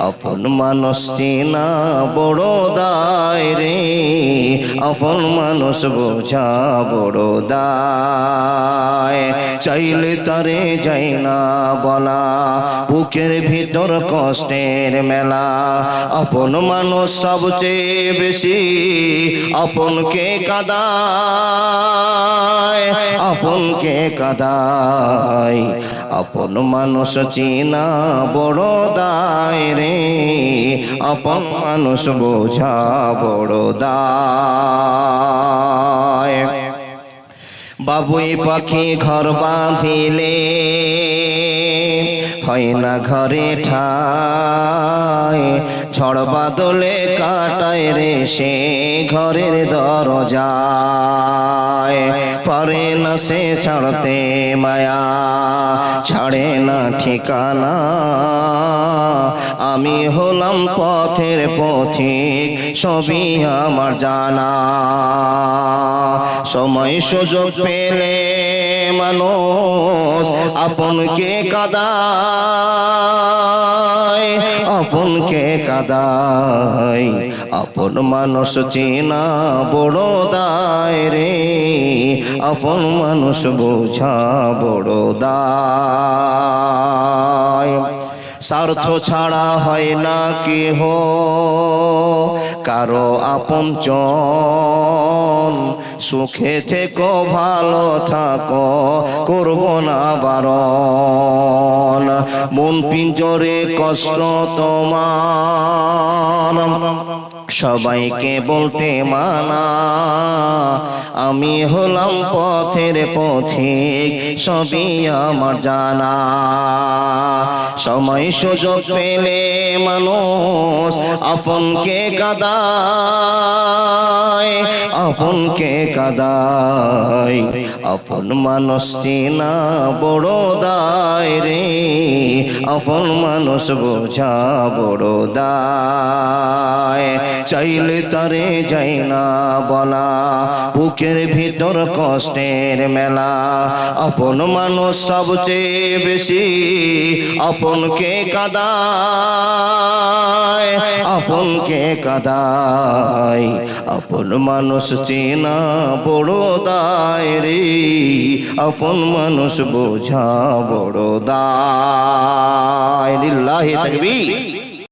আপন মানুষ চেনা বড় দায় রে, আপন মানুষ বোঝা বড় দায়। চাইলে তারে যায় না বলা, বুকের ভিতর কষ্টের মেলা। আপন মানুষ সবচেয়ে বেশি আপনকে কাঁদায়, আপনকে কাঁদায়। আপন মানুষ চেনা বড় দায় রে, আপন মানুষ বোঝা বড় দায়। বাবুই পাখি ঘর বাঁধিলে হয় না ঘরে ঠাই, ঝড় বাদলে কাটায় রে সে ঘরের দরজায়। পারে না সে ছাড়তে মায়া, ছাড়ে না ঠিকানা। আমি হলাম পথের পথিক, সবই আমার জানা। সময় সুযোগ পেলে মানুষ আপনকে কাঁদায়, আপনকে কাঁদায়। আপন মানুষ চেনা বড় দায় রে, আপন মানুষ বোঝা বড় দায়। স্বার্থ ছাড়া হয় না কেহ কারো আপনজন, সুখে থেকো ভালো থাকো করব না বারণ। মন পিঞ্জরে কষ্ট তোমার, সবাইকে বলতে মানা। আমি হলাম পথের পথিক, সবই আমার জানা। সময় সুযোগ পেলে মানুষ আপনকে কাঁদায়, আপনকে কাঁদায়। আপন মানুষ চেনা বড় দায় রে, আপন মানুষ বোঝা বড় দায়। চাইলে তারে যায় না বলা, বুকের ভিতর কষ্টের মেলা। আপন মানুষ সবচেয়ে বেশি আপনকে কাঁদায়, আপনকে কাঁদায়। আপন মানুষ চেনা বড় দায় রে, আপন মানুষ বোঝা বড় দায়। লিল্লাহি তাকবীর।